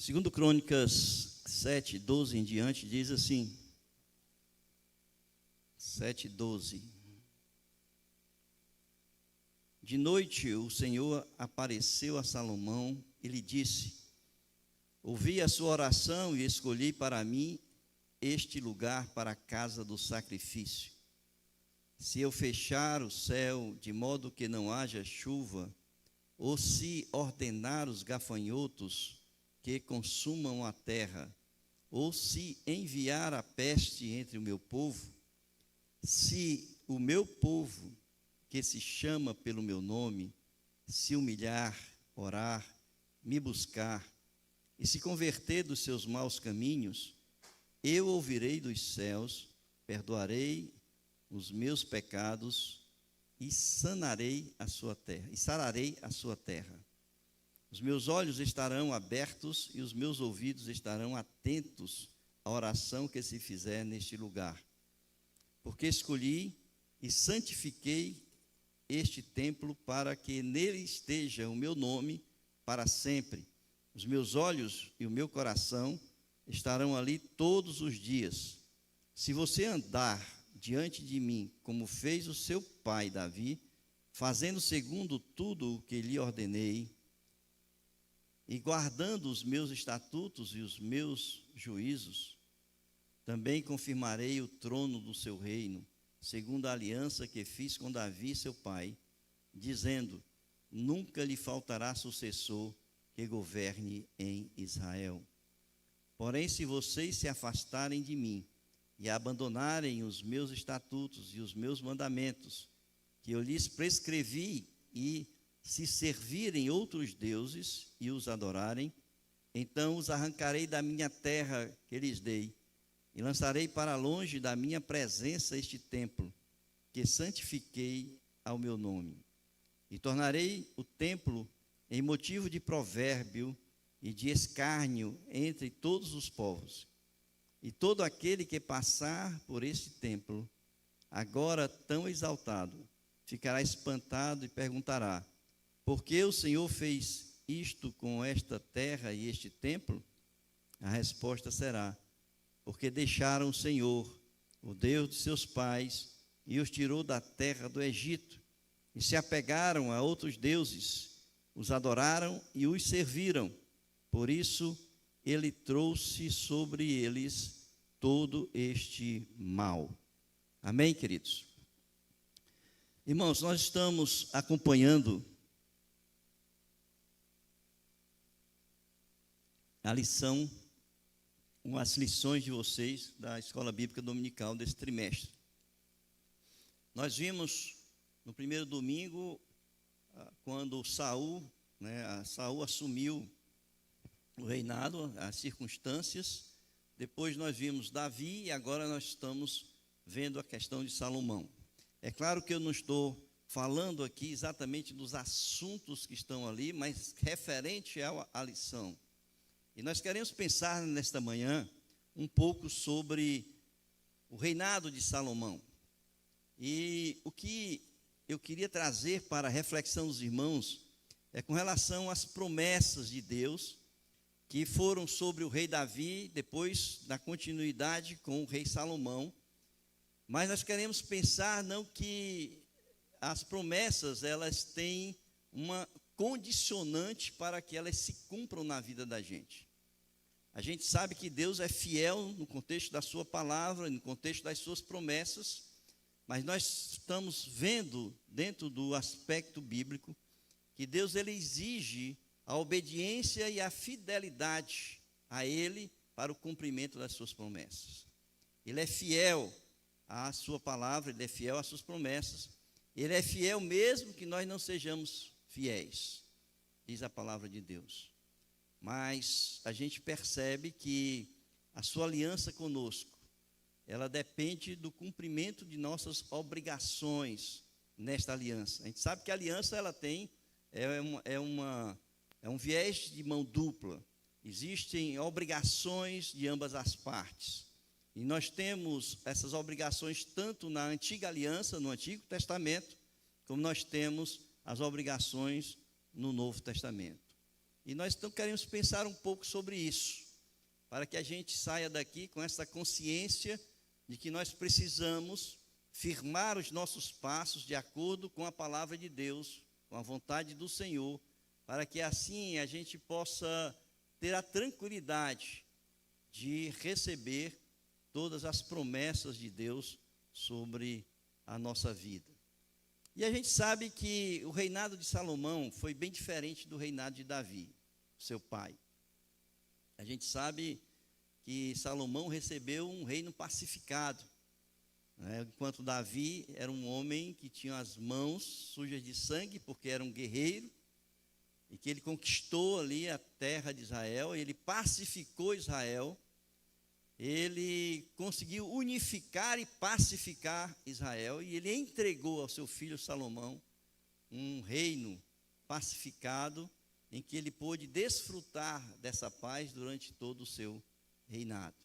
Segundo Crônicas 7, 12 em diante, diz assim, 7, 12. De noite o Senhor apareceu a Salomão e lhe disse: ouvi a sua oração e escolhi para mim este lugar para a casa do sacrifício. Se eu fechar o céu de modo que não haja chuva, ou se ordenar os gafanhotos que consumam a terra, ou se enviar a peste entre o meu povo, se o meu povo, que se chama pelo meu nome, se humilhar, orar, me buscar, e se converter dos seus maus caminhos, eu ouvirei dos céus, perdoarei os meus pecados e sararei a sua terra. Os meus olhos estarão abertos e os meus ouvidos estarão atentos à oração que se fizer neste lugar. Porque escolhi e santifiquei este templo para que nele esteja o meu nome para sempre. Os meus olhos e o meu coração estarão ali todos os dias. Se você andar diante de mim, como fez o seu pai Davi, fazendo segundo tudo o que lhe ordenei, e guardando os meus estatutos e os meus juízos, também confirmarei o trono do seu reino, segundo a aliança que fiz com Davi, seu pai, dizendo: nunca lhe faltará sucessor que governe em Israel. Porém, se vocês se afastarem de mim e abandonarem os meus estatutos e os meus mandamentos, que eu lhes prescrevi, e se servirem outros deuses e os adorarem, então os arrancarei da minha terra que lhes dei, e lançarei para longe da minha presença este templo, que santifiquei ao meu nome. E tornarei o templo em motivo de provérbio e de escárnio entre todos os povos. E todo aquele que passar por este templo, agora tão exaltado, ficará espantado e perguntará: por que o Senhor fez isto com esta terra e este templo? A resposta será: porque deixaram o Senhor, o Deus de seus pais, e os tirou da terra do Egito, e se apegaram a outros deuses, os adoraram e os serviram. Por isso, ele trouxe sobre eles todo este mal. Amém, queridos? Irmãos, nós estamos acompanhando a lição, as lições de vocês da Escola Bíblica Dominical desse trimestre. Nós vimos no primeiro domingo, quando Saul assumiu o reinado, as circunstâncias. Depois nós vimos Davi e agora nós estamos vendo a questão de Salomão. É claro que eu não estou falando aqui exatamente dos assuntos que estão ali, mas referente à lição. E nós queremos pensar nesta manhã um pouco sobre o reinado de Salomão. E o que eu queria trazer para a reflexão dos irmãos é com relação às promessas de Deus que foram sobre o rei Davi, depois na continuidade com o rei Salomão. Mas nós queremos pensar não que as promessas elas têm uma condicionante para que elas se cumpram na vida da gente. A gente sabe que Deus é fiel no contexto da sua palavra, no contexto das suas promessas, mas nós estamos vendo dentro do aspecto bíblico que Deus ele exige a obediência e a fidelidade a Ele para o cumprimento das suas promessas. Ele é fiel à sua palavra, Ele é fiel às suas promessas. Ele é fiel mesmo que nós não sejamos fiéis, diz a palavra de Deus. Mas a gente percebe que a sua aliança conosco, ela depende do cumprimento de nossas obrigações nesta aliança. A gente sabe que a aliança ela tem um viés de mão dupla. Existem obrigações de ambas as partes. E nós temos essas obrigações tanto na antiga aliança, no Antigo Testamento, como nós temos as obrigações no Novo Testamento. E nós então queremos pensar um pouco sobre isso, para que a gente saia daqui com essa consciência de que nós precisamos firmar os nossos passos de acordo com a palavra de Deus, com a vontade do Senhor, para que assim a gente possa ter a tranquilidade de receber todas as promessas de Deus sobre a nossa vida. E a gente sabe que o reinado de Salomão foi bem diferente do reinado de Davi, seu pai. A gente sabe que Salomão recebeu um reino pacificado, né? Enquanto Davi era um homem que tinha as mãos sujas de sangue, porque era um guerreiro, e que ele conquistou ali a terra de Israel, ele pacificou Israel, ele conseguiu unificar e pacificar Israel, e ele entregou ao seu filho Salomão um reino pacificado, em que ele pôde desfrutar dessa paz durante todo o seu reinado.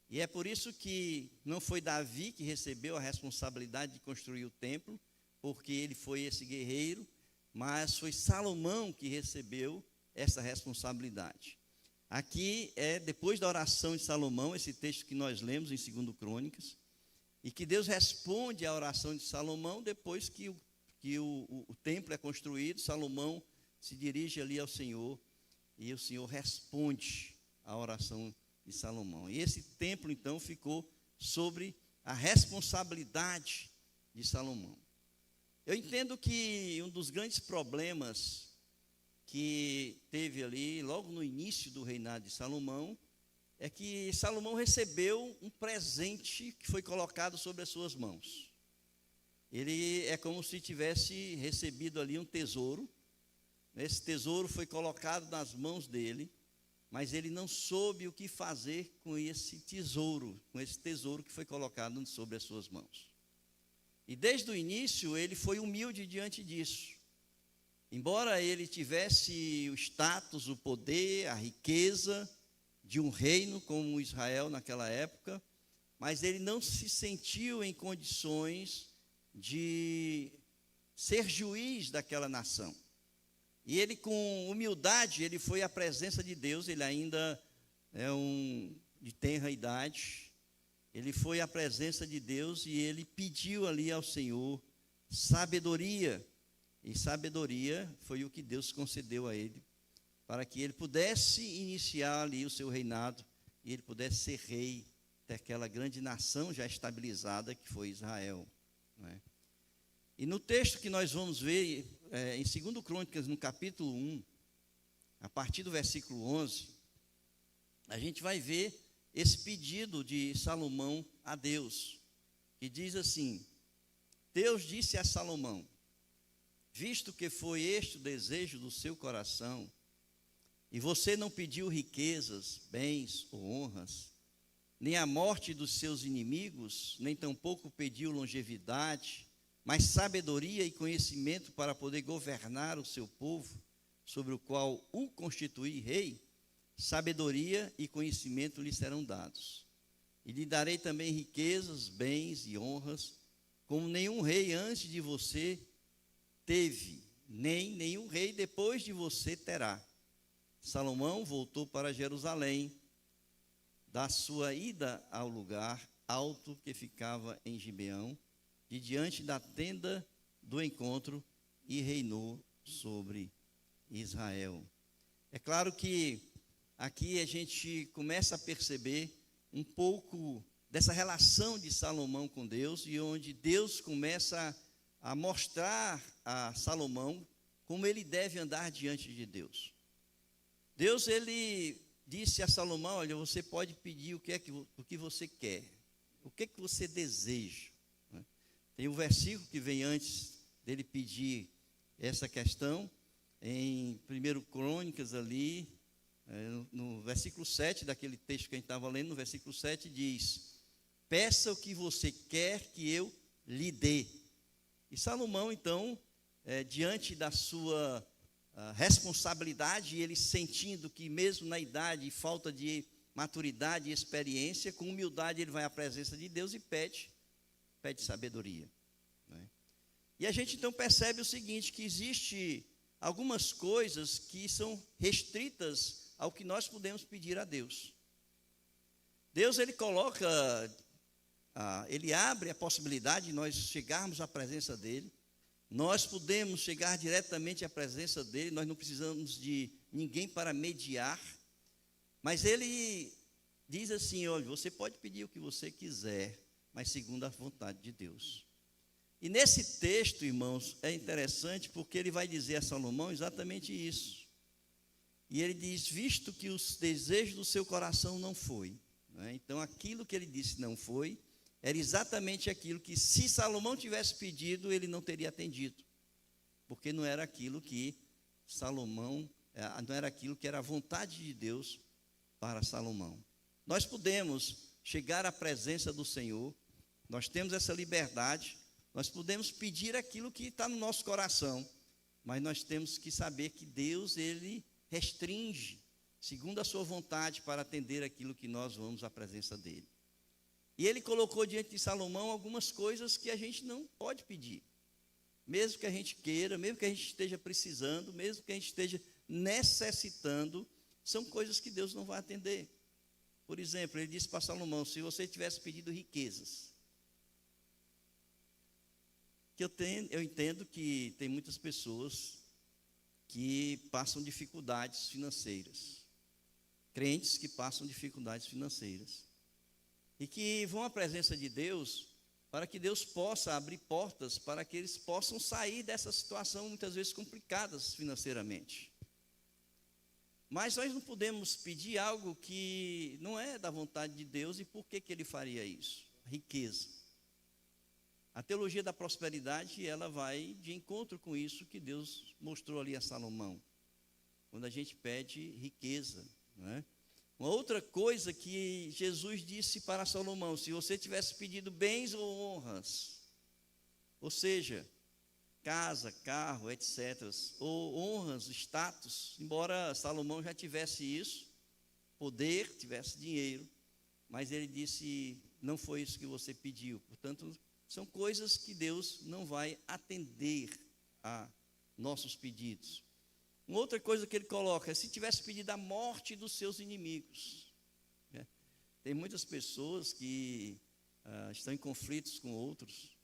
E é por isso que não foi Davi que recebeu a responsabilidade de construir o templo, porque ele foi esse guerreiro, mas foi Salomão que recebeu essa responsabilidade. Aqui é depois da oração de Salomão, esse texto que nós lemos em 2 Crônicas, e que Deus responde à oração de Salomão depois que o templo é construído. Salomão se dirige ali ao Senhor, e o Senhor responde à oração de Salomão. E esse templo, então, ficou sobre a responsabilidade de Salomão. Eu entendo que um dos grandes problemas que teve ali, logo no início do reinado de Salomão, é que Salomão recebeu um presente que foi colocado sobre as suas mãos. Ele é como se tivesse recebido ali um tesouro. Esse tesouro foi colocado nas mãos dele, mas ele não soube o que fazer com esse tesouro que foi colocado sobre as suas mãos. E desde o início ele foi humilde diante disso. Embora ele tivesse o status, o poder, a riqueza de um reino como Israel naquela época, mas ele não se sentiu em condições de ser juiz daquela nação. E ele, com humildade, ele foi à presença de Deus. Ele ainda é de tenra idade. Ele foi à presença de Deus e ele pediu ali ao Senhor sabedoria. E sabedoria foi o que Deus concedeu a ele, para que ele pudesse iniciar ali o seu reinado e ele pudesse ser rei daquela grande nação já estabilizada que foi Israel, não é? E no texto que nós vamos ver, em 2 Crônicas, no capítulo 1, a partir do versículo 11, a gente vai ver esse pedido de Salomão a Deus, que diz assim: Deus disse a Salomão: visto que foi este o desejo do seu coração, e você não pediu riquezas, bens ou honras, nem a morte dos seus inimigos, nem tampouco pediu longevidade, mas sabedoria e conhecimento para poder governar o seu povo, sobre o qual o constituí rei, sabedoria e conhecimento lhe serão dados. E lhe darei também riquezas, bens e honras, como nenhum rei antes de você teve, nem nenhum rei depois de você terá. Salomão voltou para Jerusalém, da sua ida ao lugar alto que ficava em Gibeão, de diante da tenda do encontro, e reinou sobre Israel. É claro que aqui a gente começa a perceber um pouco dessa relação de Salomão com Deus, e onde Deus começa a mostrar a Salomão como ele deve andar diante de Deus. Deus, ele disse a Salomão: olha, você pode pedir o que você quer, o que você deseja. Tem um versículo que vem antes dele pedir essa questão, em 1 Crônicas ali, no versículo 7 daquele texto que a gente estava lendo, no versículo 7 diz: peça o que você quer que eu lhe dê. E Salomão, então, diante da sua responsabilidade, ele sentindo que mesmo na idade e falta de maturidade e experiência, com humildade ele vai à presença de Deus e pede sabedoria, né? E a gente então percebe o seguinte, que existe algumas coisas que são restritas ao que nós podemos pedir a Deus. Deus, ele coloca, ele abre a possibilidade de nós chegarmos à presença dele. Nós podemos chegar diretamente à presença dele, nós não precisamos de ninguém para mediar. Mas ele diz assim, olha, você pode pedir o que você quiser, mas segundo a vontade de Deus. E nesse texto, irmãos, é interessante porque ele vai dizer a Salomão exatamente isso. E ele diz, visto que os desejos do seu coração não foi. Né? Então, aquilo que ele disse não foi, era exatamente aquilo que, se Salomão tivesse pedido, ele não teria atendido. Porque não era aquilo que Salomão, não era aquilo que era a vontade de Deus para Salomão. Nós podemos chegar à presença do Senhor, nós temos essa liberdade, nós podemos pedir aquilo que está no nosso coração, mas nós temos que saber que Deus, ele restringe, segundo a sua vontade, para atender aquilo que nós vamos à presença dele. E ele colocou diante de Salomão algumas coisas que a gente não pode pedir, mesmo que a gente queira, mesmo que a gente esteja precisando, mesmo que a gente esteja necessitando, são coisas que Deus não vai atender. Por exemplo, ele disse para Salomão, se você tivesse pedido riquezas, que eu entendo que tem muitas pessoas que passam dificuldades financeiras, crentes que passam dificuldades financeiras, e que vão à presença de Deus, para que Deus possa abrir portas, para que eles possam sair dessa situação, muitas vezes complicadas financeiramente. Mas nós não podemos pedir algo que não é da vontade de Deus, e por que ele faria isso? Riqueza. A teologia da prosperidade, ela vai de encontro com isso que Deus mostrou ali a Salomão, quando a gente pede riqueza, não é? Uma outra coisa que Jesus disse para Salomão, se você tivesse pedido bens ou honras, ou seja, casa, carro, etc., ou honras, status, embora Salomão já tivesse isso, poder, tivesse dinheiro, mas ele disse, não foi isso que você pediu. Portanto, são coisas que Deus não vai atender a nossos pedidos. Uma outra coisa que ele coloca é, se tivesse pedido a morte dos seus inimigos. Né? Tem muitas pessoas que estão em conflitos com outros,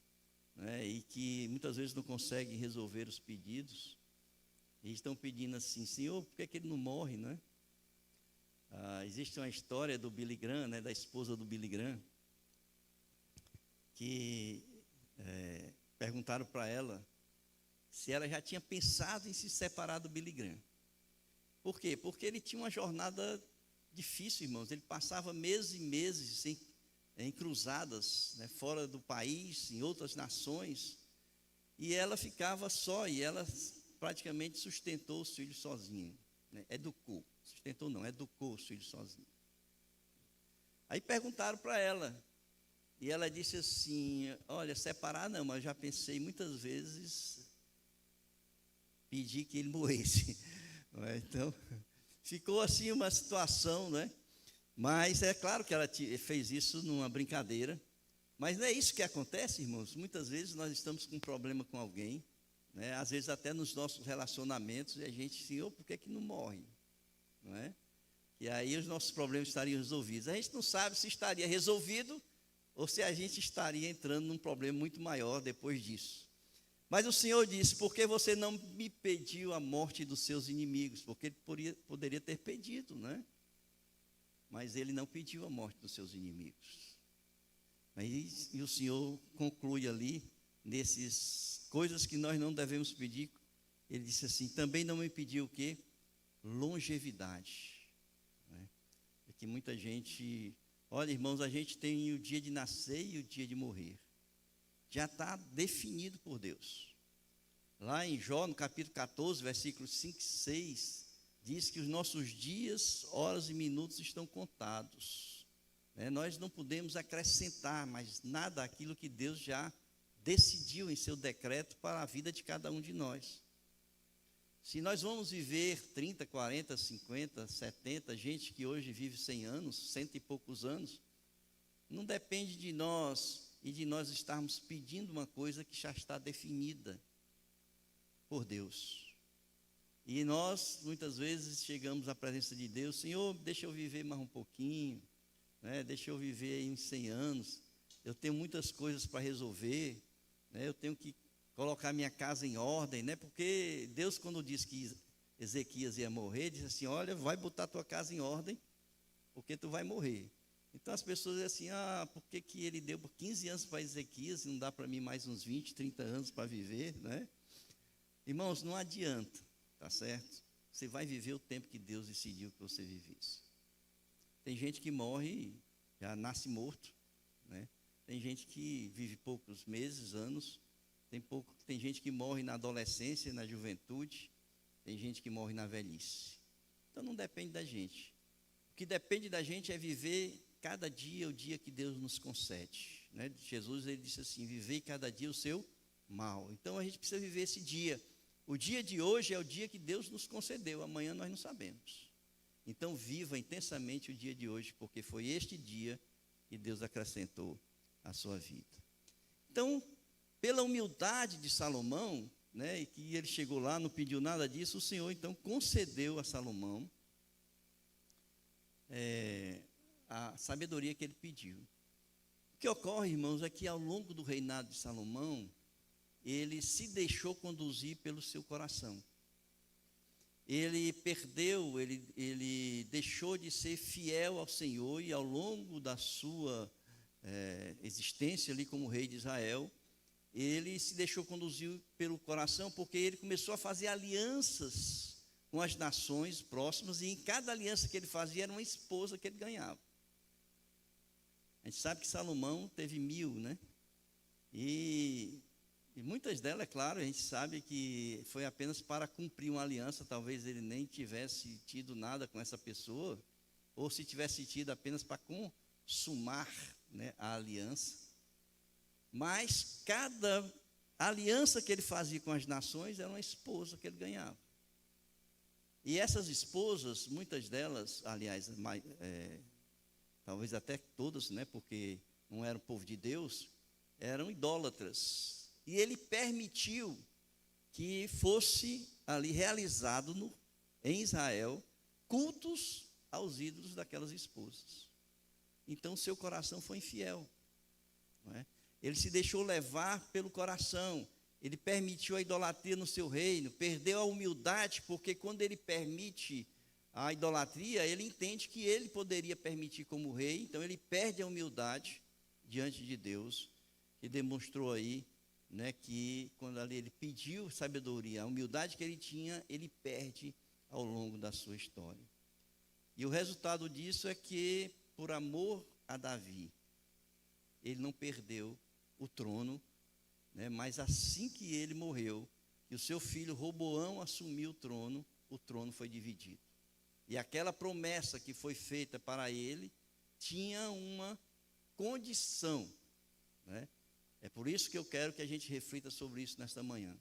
né, e que muitas vezes não conseguem resolver os pedidos, e estão pedindo assim, Senhor, por que ele não morre, né? Existe uma história do Billy Graham, né, da esposa do Billy Graham, que perguntaram para ela se ela já tinha pensado em se separar do Billy Graham. Por quê? Porque ele tinha uma jornada difícil, irmãos, ele passava meses e meses em cruzadas, né, fora do país, em outras nações, e ela ficava só, e ela praticamente sustentou os filhos sozinha, né, educou os filhos sozinha. Aí perguntaram para ela, e ela disse assim, olha, separar não, mas já pensei muitas vezes pedir que ele morresse. Não é? Então, ficou assim uma situação, né? Mas é claro que ela fez isso numa brincadeira, mas não é isso que acontece, irmãos. Muitas vezes nós estamos com um problema com alguém, né? Às vezes até nos nossos relacionamentos, e a gente, Senhor, por que não morre? Não é? E aí os nossos problemas estariam resolvidos. A gente não sabe se estaria resolvido ou se a gente estaria entrando num problema muito maior depois disso. Mas o Senhor disse, por que você não me pediu a morte dos seus inimigos? Porque ele poderia ter pedido, né? Mas ele não pediu a morte dos seus inimigos. E o Senhor conclui ali, nessas coisas que nós não devemos pedir, ele disse assim, também não me pediu o quê? Longevidade. É que muita gente, olha, irmãos, a gente tem o dia de nascer e o dia de morrer. Já está definido por Deus. Lá em Jó, no capítulo 14, versículos 5 e 6, diz que os nossos dias, horas e minutos estão contados. Nós não podemos acrescentar mais nada àquilo que Deus já decidiu em seu decreto para a vida de cada um de nós. Se nós vamos viver 30, 40, 50, 70, gente que hoje vive 100 anos, 100 e poucos anos, não depende de nós e de nós estarmos pedindo uma coisa que já está definida por Deus. E nós, muitas vezes, chegamos à presença de Deus, Senhor, deixa eu viver mais um pouquinho, né? Deixa eu viver aí uns 100 anos, eu tenho muitas coisas para resolver, né? Eu tenho que colocar minha casa em ordem, né? Porque Deus, quando disse que Ezequias ia morrer, disse assim, olha, vai botar tua casa em ordem, porque tu vai morrer. Então as pessoas dizem assim, por que ele deu 15 anos para Ezequias e não dá para mim mais uns 20, 30 anos para viver, né? Irmãos, não adianta, tá certo? Você vai viver o tempo que Deus decidiu que você vivesse. Tem gente que morre, já nasce morto, né? Tem gente que vive poucos meses, anos, tem gente que morre na adolescência, na juventude, tem gente que morre na velhice. Então não depende da gente. O que depende da gente é viver cada dia o dia que Deus nos concede, né? Jesus, ele disse assim, vivei cada dia o seu mal. Então a gente precisa viver esse dia. O dia de hoje é o dia que Deus nos concedeu, amanhã nós não sabemos. Então viva intensamente o dia de hoje, porque foi este dia que Deus acrescentou à sua vida. Então, pela humildade de Salomão, né, e que ele chegou lá, não pediu nada disso, o Senhor então concedeu a Salomão a sabedoria que ele pediu. O que ocorre, irmãos, é que ao longo do reinado de Salomão, ele se deixou conduzir pelo seu coração. Ele perdeu, ele deixou de ser fiel ao Senhor, e ao longo da sua existência ali como rei de Israel, ele se deixou conduzir pelo coração, porque ele começou a fazer alianças com as nações próximas, e em cada aliança que ele fazia era uma esposa que ele ganhava. A gente sabe que Salomão teve 1000, né? E muitas delas, é claro, a gente sabe que foi apenas para cumprir uma aliança, talvez ele nem tivesse tido nada com essa pessoa, ou se tivesse tido apenas para consumar, né, a aliança. Mas cada aliança que ele fazia com as nações era uma esposa que ele ganhava. E essas esposas, muitas delas, aliás, talvez até todas, né, porque não eram povo de Deus, eram idólatras. E ele permitiu que fosse ali realizado em Israel cultos aos ídolos daquelas esposas. Então seu coração foi infiel, não é? Ele se deixou levar pelo coração, ele permitiu a idolatria no seu reino, perdeu a humildade, porque quando ele permite a idolatria, ele entende que ele poderia permitir como rei, então ele perde a humildade diante de Deus, e demonstrou aí, né, que quando ali ele pediu sabedoria, a humildade que ele tinha, ele perde ao longo da sua história. E o resultado disso é que, por amor a Davi, ele não perdeu o trono, né, mas assim que ele morreu, e o seu filho Roboão assumiu o trono foi dividido. E aquela promessa que foi feita para ele tinha uma condição, né? É por isso que eu quero que a gente reflita sobre isso nesta manhã.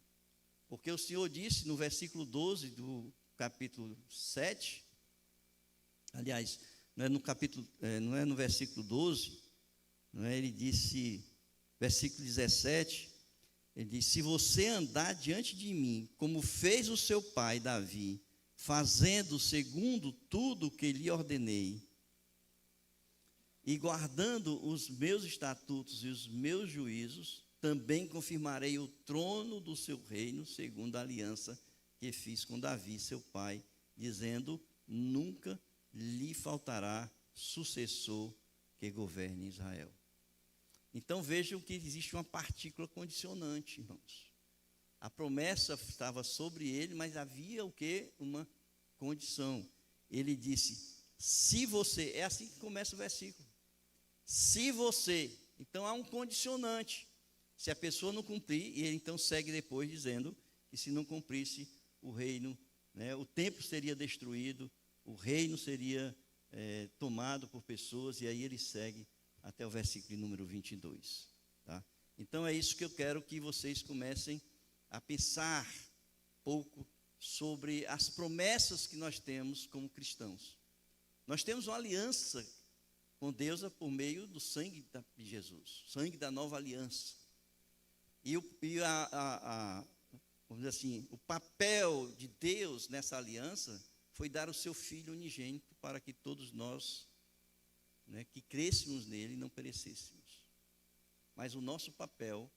Porque o Senhor disse no versículo 12 do capítulo 7, aliás, não é no versículo 12, não é? Ele disse, versículo 17, ele diz, se você andar diante de mim, como fez o seu pai Davi, fazendo segundo tudo o que lhe ordenei, e guardando os meus estatutos e os meus juízos, também confirmarei o trono do seu reino, segundo a aliança que fiz com Davi, seu pai, dizendo, nunca lhe faltará sucessor que governe Israel. Então vejam que existe uma partícula condicionante, irmãos. A promessa estava sobre ele, mas havia o quê? Uma condição. Ele disse, se você, é assim que começa o versículo. Se você, então há um condicionante. Se a pessoa não cumprir, e ele então segue depois dizendo que se não cumprisse o reino, né, o templo seria destruído, o reino seria tomado por pessoas, e aí ele segue até o versículo número 22. Tá? Então é isso que eu quero que vocês comecem a pensar pouco sobre as promessas que nós temos como cristãos. Nós temos uma aliança com Deus por meio do sangue de Jesus, sangue da nova aliança. E vamos dizer assim, o papel de Deus nessa aliança foi dar o seu Filho unigênito para que todos nós, né, que crêssemos nele, não perecêssemos. Mas o nosso papel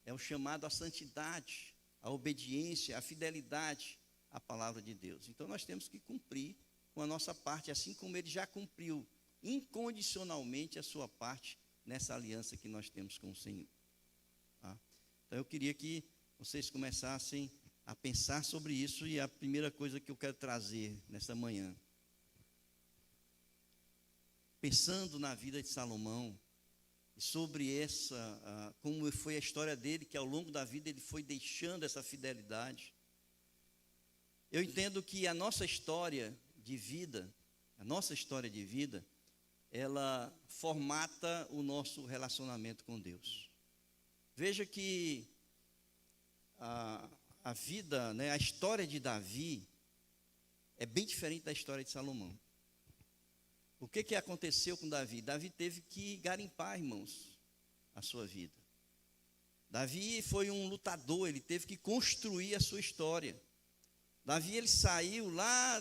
é o chamado à santidade, à obediência, à fidelidade à palavra de Deus. Então nós temos que cumprir com a nossa parte, assim como ele já cumpriu incondicionalmente a sua parte nessa aliança que nós temos com o Senhor. Tá? Então eu queria que vocês começassem a pensar sobre isso, e a primeira coisa que eu quero trazer nessa manhã, pensando na vida de Salomão, e sobre como foi a história dele, que ao longo da vida ele foi deixando essa fidelidade. Eu entendo que a nossa história de vida, ela formata o nosso relacionamento com Deus. Veja que a vida, né, a história de Davi é bem diferente da história de Salomão. O que aconteceu com Davi? Davi teve que garimpar, irmãos, a sua vida. Davi foi um lutador, ele teve que construir a sua história. Davi, ele saiu lá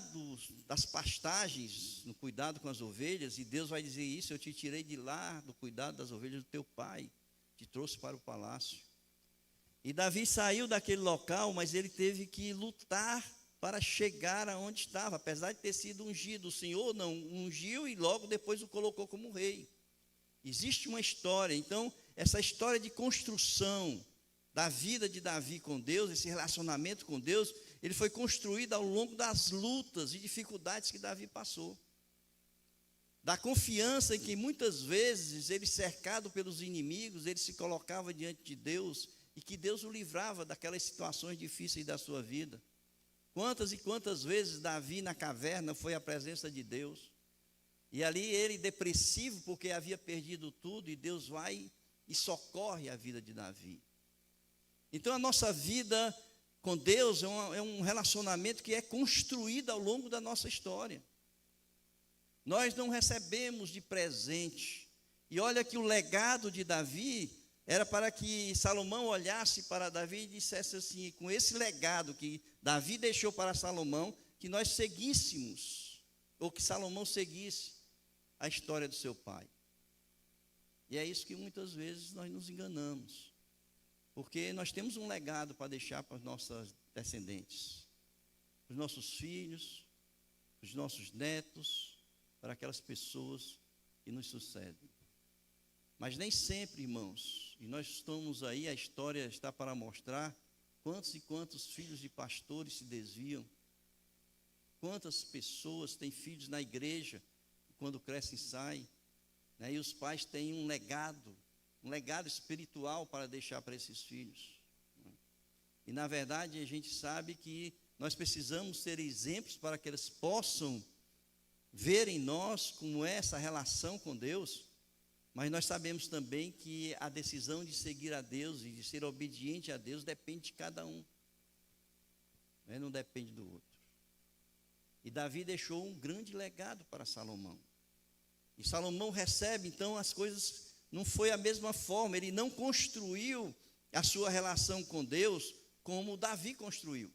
das pastagens, no cuidado com as ovelhas, e Deus vai dizer isso: eu te tirei de lá, do cuidado das ovelhas do teu pai, te trouxe para o palácio. E Davi saiu daquele local, mas ele teve que lutar para chegar aonde estava, apesar de ter sido ungido. O Senhor não ungiu e logo depois o colocou como rei. Existe uma história. Então, essa história de construção da vida de Davi com Deus, esse relacionamento com Deus, ele foi construído ao longo das lutas e dificuldades que Davi passou. Da confiança em que muitas vezes ele, cercado pelos inimigos, ele se colocava diante de Deus e que Deus o livrava daquelas situações difíceis da sua vida. Quantas e quantas vezes Davi na caverna foi à presença de Deus, e ali ele depressivo porque havia perdido tudo, e Deus vai e socorre a vida de Davi. Então a nossa vida com Deus é um relacionamento que é construído ao longo da nossa história. Nós não recebemos de presente. E olha que o legado de Davi era para que Salomão olhasse para Davi e dissesse assim: com esse legado que Davi deixou para Salomão, que nós seguíssemos, ou que Salomão seguisse a história do seu pai. E é isso que muitas vezes nós nos enganamos, porque nós temos um legado para deixar para os nossos descendentes, para os nossos filhos, para os nossos netos, para aquelas pessoas que nos sucedem. Mas nem sempre, irmãos, e nós estamos aí, a história está para mostrar quantos e quantos filhos de pastores se desviam, quantas pessoas têm filhos na igreja, e quando crescem saem, né, e os pais têm um legado espiritual para deixar para esses filhos. E na verdade a gente sabe que nós precisamos ser exemplos para que eles possam ver em nós como é essa relação com Deus. Mas nós sabemos também que a decisão de seguir a Deus e de ser obediente a Deus depende de cada um, né? Não depende do outro. E Davi deixou um grande legado para Salomão. E Salomão recebe, então, as coisas, não foi a mesma forma, ele não construiu a sua relação com Deus como Davi construiu.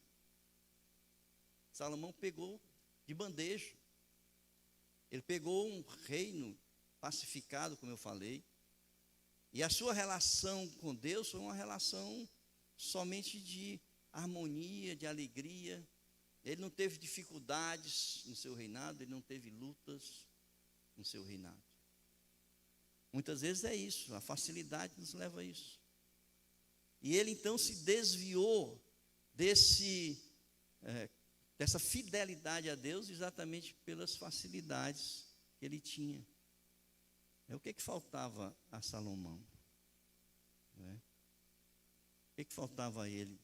Salomão pegou de bandeja. Ele pegou um reino pacificado, como eu falei, e a sua relação com Deus foi uma relação somente de harmonia, de alegria. Ele não teve dificuldades no seu reinado, ele não teve lutas no seu reinado. Muitas vezes é isso, a facilidade nos leva a isso. E ele então se desviou dessa fidelidade a Deus exatamente pelas facilidades que ele tinha. O que faltava a Salomão? O que faltava a ele?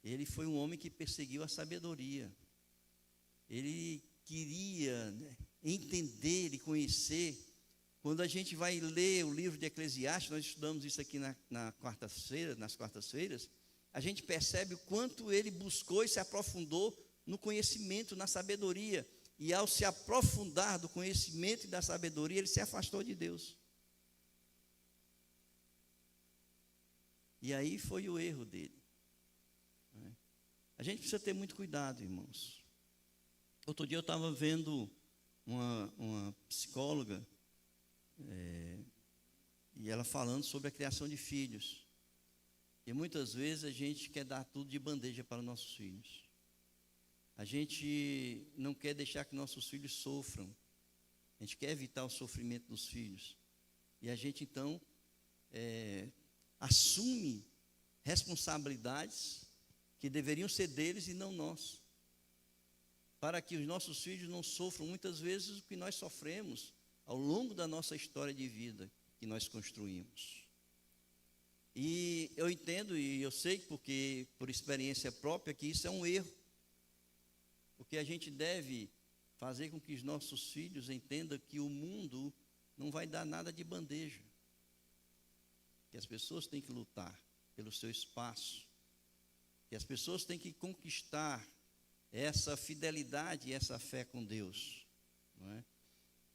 Ele foi um homem que perseguiu a sabedoria. Ele queria, né, entender e conhecer. Quando a gente vai ler o livro de Eclesiastes, nós estudamos isso aqui nas quartas-feiras, a gente percebe o quanto ele buscou e se aprofundou no conhecimento, na sabedoria. E ao se aprofundar do conhecimento e da sabedoria, ele se afastou de Deus. E aí foi o erro dele. A gente precisa ter muito cuidado, irmãos. Outro dia eu estava vendo uma psicóloga, e ela falando sobre a criação de filhos. E muitas vezes a gente quer dar tudo de bandeja para os nossos filhos. A gente não quer deixar que nossos filhos sofram. A gente quer evitar o sofrimento dos filhos. E a gente, então, assume responsabilidades que deveriam ser deles e não nós. Para que os nossos filhos não sofram muitas vezes o que nós sofremos ao longo da nossa história de vida que nós construímos. E eu entendo e eu sei, porque por experiência própria, que isso é um erro. Porque a gente deve fazer com que os nossos filhos entendam que o mundo não vai dar nada de bandeja. Que as pessoas têm que lutar pelo seu espaço. Que as pessoas têm que conquistar essa fidelidade e essa fé com Deus. Não é?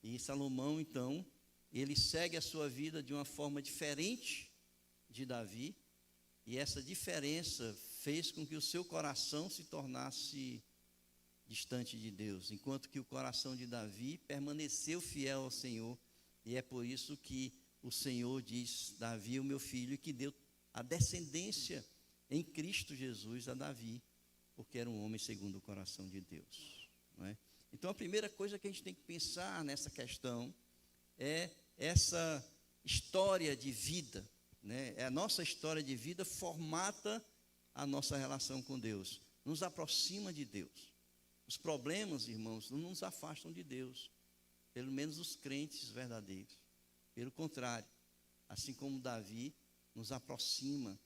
E Salomão, então, ele segue a sua vida de uma forma diferente de Davi. E essa diferença fez com que o seu coração se tornasse distante de Deus, enquanto que o coração de Davi permaneceu fiel ao Senhor, e é por isso que o Senhor diz: Davi, o meu filho, que deu a descendência em Cristo Jesus a Davi, porque era um homem segundo o coração de Deus, não é? Então a primeira coisa que a gente tem que pensar nessa questão é essa história de vida, né? É a nossa história de vida formata a nossa relação com Deus, nos aproxima de Deus. Os problemas, irmãos, não nos afastam de Deus, pelo menos os crentes verdadeiros. Pelo contrário, assim como Davi nos aproxima,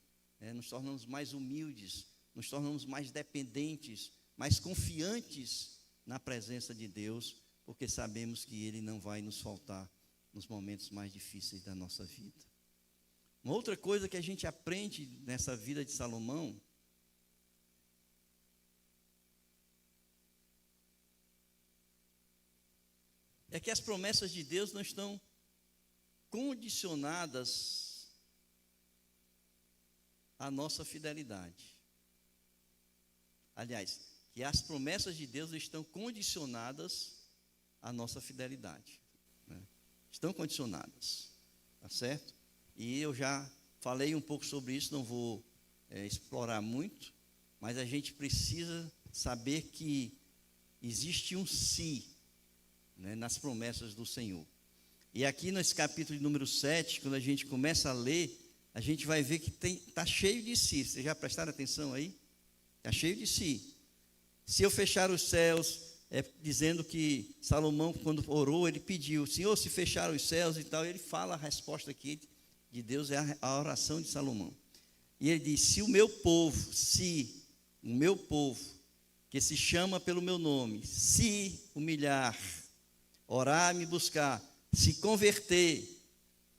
nos tornamos mais humildes, nos tornamos mais dependentes, mais confiantes na presença de Deus, porque sabemos que Ele não vai nos faltar nos momentos mais difíceis da nossa vida. Uma outra coisa que a gente aprende nessa vida de Salomão é que as promessas de Deus não estão condicionadas à nossa fidelidade. Aliás, que as promessas de Deus estão condicionadas à nossa fidelidade, né? Estão condicionadas, tá certo? E eu já falei um pouco sobre isso, não vou explorar muito, mas a gente precisa saber que existe um "se", né, nas promessas do Senhor. E aqui nesse capítulo de número 7, quando a gente começa a ler, a gente vai ver que está cheio de "se". Vocês já prestaram atenção aí? Está cheio de "se". Se eu fechar os céus, dizendo que Salomão, quando orou, ele pediu: Senhor, se fechar os céus e tal, ele fala a resposta aqui de Deus, é a oração de Salomão. E ele diz: se o meu povo, que se chama pelo meu nome, se humilhar, orar, me buscar, se converter,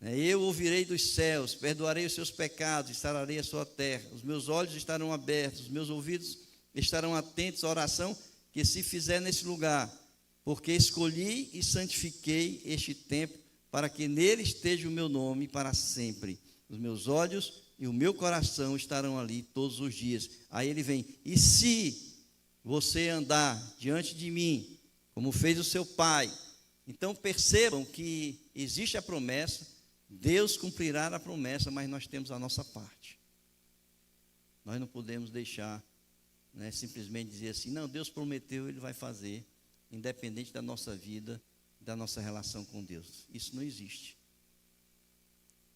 eu ouvirei dos céus, perdoarei os seus pecados, sararei a sua terra, os meus olhos estarão abertos, os meus ouvidos estarão atentos à oração que se fizer nesse lugar, porque escolhi e santifiquei este templo, para que nele esteja o meu nome para sempre. Os meus olhos e o meu coração estarão ali todos os dias. Aí ele vem: e se você andar diante de mim, como fez o seu pai? Então percebam que existe a promessa, Deus cumprirá a promessa, mas nós temos a nossa parte. Nós não podemos deixar, simplesmente dizer assim: não, Deus prometeu, Ele vai fazer, independente da nossa vida, da nossa relação com Deus. Isso não existe,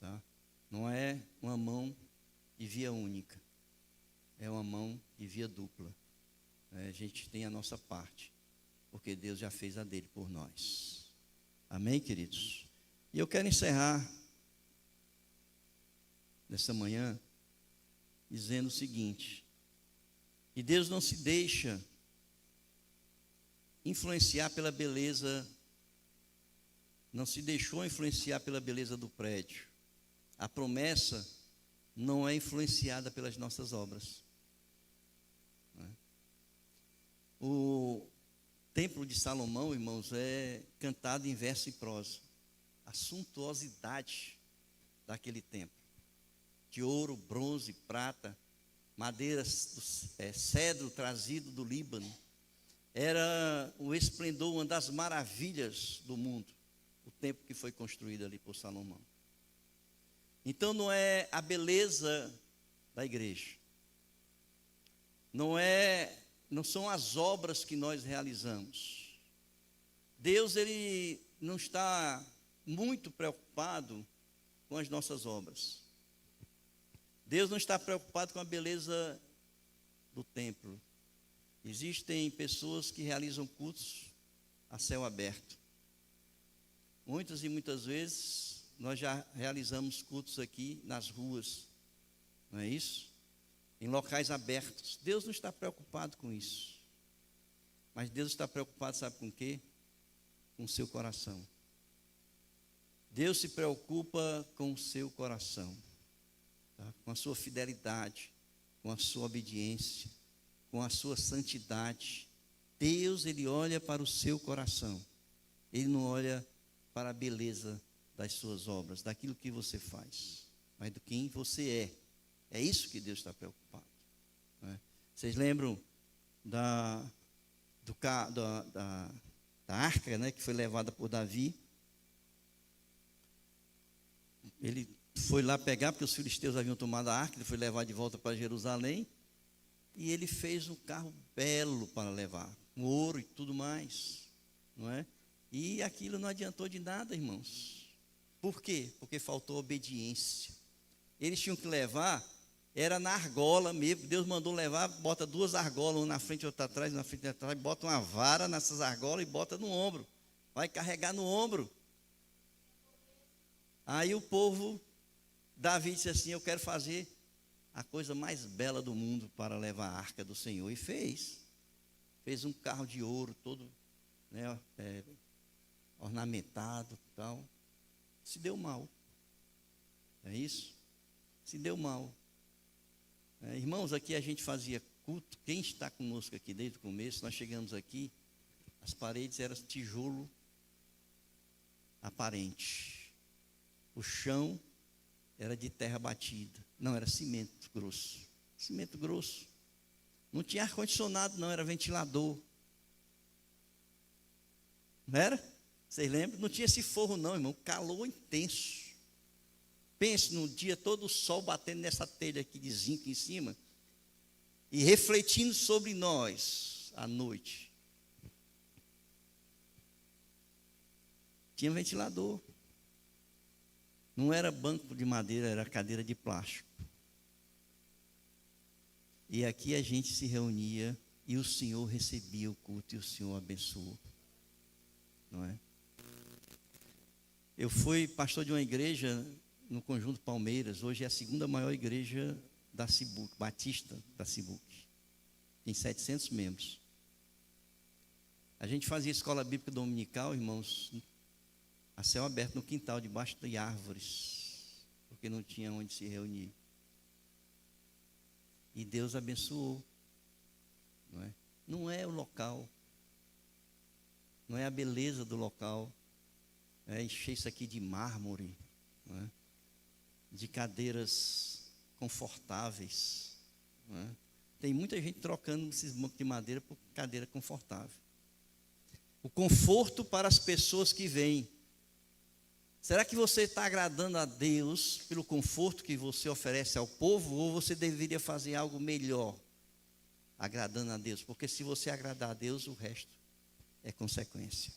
tá? Não é uma mão de via única, é uma mão de via dupla. A gente tem a nossa parte, porque Deus já fez a dele por nós. Amém, queridos? E eu quero encerrar nessa manhã dizendo o seguinte: que Deus não se deixa influenciar pela beleza, não se deixou influenciar pela beleza do prédio. A promessa não é influenciada pelas nossas obras. O Templo de Salomão, irmãos, é cantado em verso e prosa. A suntuosidade daquele templo, de ouro, bronze, prata, madeiras, cedro trazido do Líbano. Era o esplendor, uma das maravilhas do mundo, o templo que foi construído ali por Salomão. Então não é a beleza da igreja, não são as obras que nós realizamos. Deus, ele não está muito preocupado com as nossas obras. Deus não está preocupado com a beleza do templo. Existem pessoas que realizam cultos a céu aberto. Muitas e muitas vezes nós já realizamos cultos aqui nas ruas, não é isso? Em locais abertos. Deus não está preocupado com isso. Mas Deus está preocupado, sabe com o quê? Com o seu coração. Deus se preocupa com o seu coração, tá? Com a sua fidelidade, com a sua obediência, com a sua santidade. Deus, ele olha para o seu coração. Ele não olha para a beleza das suas obras, daquilo que você faz, mas do quem você é. É isso que Deus está preocupado, né? Vocês lembram da arca, né, que foi levada por Davi? Ele foi lá pegar, porque os filisteus haviam tomado a arca, ele foi levar de volta para Jerusalém, e ele fez um carro belo para levar, com ouro e tudo mais, não é? E aquilo não adiantou de nada, irmãos. Por quê? Porque faltou obediência. Eles tinham que levar, era na argola mesmo. Deus mandou levar, bota 2 argolas, uma na frente e outra atrás, na frente e atrás, bota uma vara nessas argolas e bota no ombro. Vai carregar no ombro. Aí o povo, Davi disse assim: eu quero fazer a coisa mais bela do mundo para levar a arca do Senhor. E fez um carro de ouro todo, né, ornamentado e tal. Se deu mal. É isso? Se deu mal. Irmãos, aqui a gente fazia culto. Quem está conosco aqui desde o começo, nós chegamos aqui, as paredes eram tijolo aparente. O chão era de terra batida. Não, era cimento grosso. Cimento grosso. Não tinha ar-condicionado, não, era ventilador. Não era? Vocês lembram? Não tinha esse forro não, irmão. Calor intenso. Pense no dia todo o sol batendo nessa telha aqui de zinco em cima e refletindo sobre nós à noite. Tinha ventilador. Não era banco de madeira, era cadeira de plástico. E aqui a gente se reunia e o Senhor recebia o culto e o Senhor abençoou. Não é? Eu fui pastor de uma igreja no Conjunto Palmeiras. Hoje é a 2ª maior igreja da Cibuc, Batista da Cibuc. Tem 700 membros. A gente fazia escola bíblica dominical, irmãos, a céu aberto no quintal, debaixo de árvores, porque não tinha onde se reunir. E Deus abençoou. Não é o local, não é a beleza do local. Encher isso aqui de mármore, não é? De cadeiras confortáveis, não é? Tem muita gente trocando esses bancos de madeira por cadeira confortável. O conforto para as pessoas que vêm. Será que você está agradando a Deus pelo conforto que você oferece ao povo, ou você deveria fazer algo melhor, agradando a Deus? Porque se você agradar a Deus, o resto é consequência.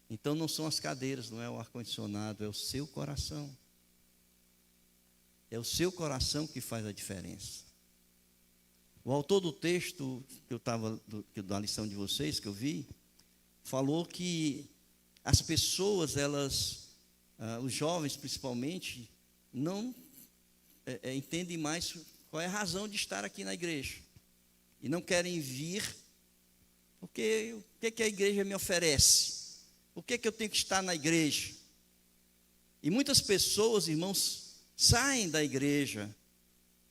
Então não são as cadeiras, não é o ar-condicionado, é o seu coração. É o seu coração que faz a diferença. O autor do texto da lição de vocês, que eu vi, falou que as pessoas, os jovens principalmente, não entendem mais qual é a razão de estar aqui na igreja. E não querem vir, porque o que a igreja me oferece? Por que eu tenho que estar na igreja? E muitas pessoas, irmãos, saem da igreja.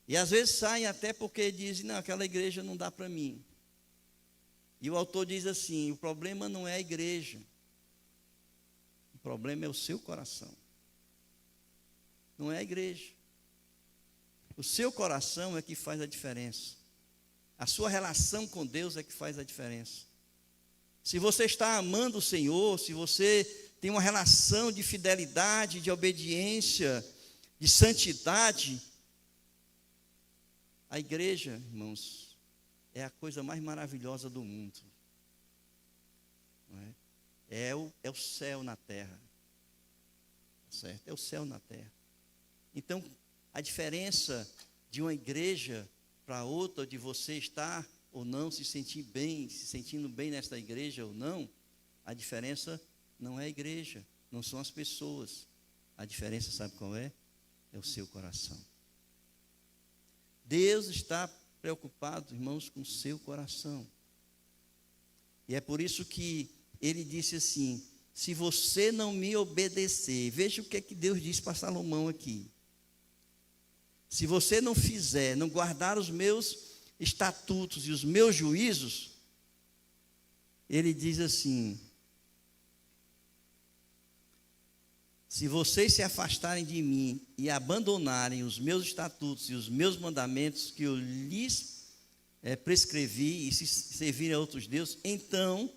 E às vezes saem até porque dizem: não, aquela igreja não dá para mim. E o autor diz assim: o problema não é a igreja. O problema é o seu coração. Não é a igreja. O seu coração é que faz a diferença. A sua relação com Deus é que faz a diferença. Se você está amando o Senhor, se você tem uma relação de fidelidade, de obediência, de santidade, a igreja, irmãos, é a coisa mais maravilhosa do mundo. Não é? É o céu na terra. Certo? É o céu na terra. Então, a diferença de uma igreja para outra, de você estar ou não se sentir bem, se sentindo bem nesta igreja ou não, a diferença não é a igreja, não são as pessoas. A diferença, sabe qual é? É o seu coração. Deus está preocupado, irmãos, com o seu coração. E é por isso que ele disse assim: se você não me obedecer, veja o que é que Deus disse para Salomão aqui. Se você não fizer, não guardar os meus estatutos e os meus juízos, ele diz assim: se vocês se afastarem de mim e abandonarem os meus estatutos e os meus mandamentos que eu lhes prescrevi e se servirem a outros deuses, então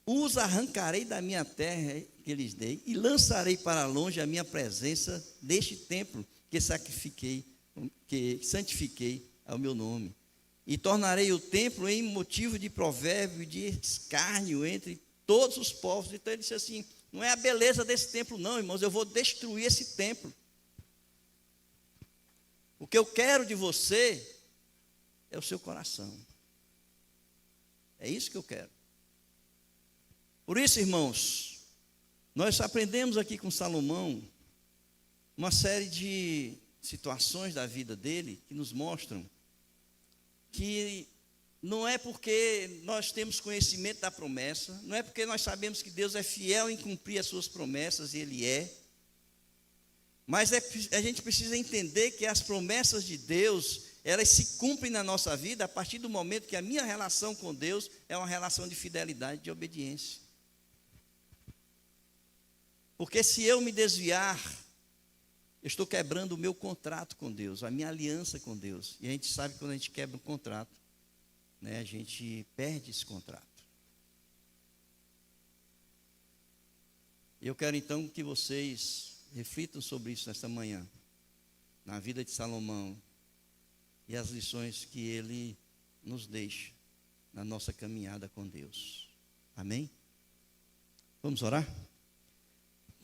os arrancarei da minha terra que lhes dei e lançarei para longe a minha presença deste templo que santifiquei ao meu nome. E tornarei o templo em motivo de provérbio e de escárnio entre todos os povos. Então ele disse assim: não é a beleza desse templo não, irmãos, eu vou destruir esse templo. O que eu quero de você é o seu coração. É isso que eu quero. Por isso, irmãos, nós aprendemos aqui com Salomão uma série de situações da vida dele que nos mostram que não é porque nós temos conhecimento da promessa, não é porque nós sabemos que Deus é fiel em cumprir as suas promessas, e Ele é, mas a gente precisa entender que as promessas de Deus, elas se cumprem na nossa vida a partir do momento que a minha relação com Deus é uma relação de fidelidade, de obediência. Porque se eu me desviar, eu estou quebrando o meu contrato com Deus, a minha aliança com Deus. E a gente sabe que quando a gente quebra um contrato, a gente perde esse contrato. Eu quero então que vocês reflitam sobre isso nesta manhã, na vida de Salomão, e as lições que ele nos deixa na nossa caminhada com Deus. Amém? Vamos orar?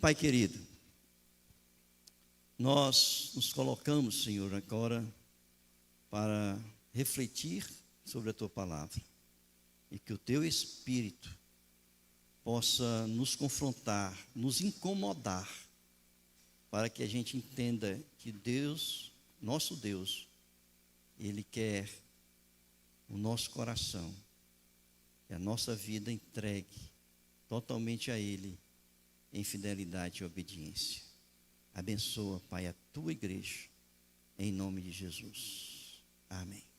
Pai querido, nós nos colocamos, Senhor, agora para refletir sobre a Tua palavra, e que o Teu Espírito possa nos confrontar, nos incomodar, para que a gente entenda que Deus, nosso Deus, Ele quer o nosso coração, e a nossa vida entregue totalmente a Ele, em fidelidade e obediência. Abençoa, Pai, a Tua igreja, em nome de Jesus. Amém.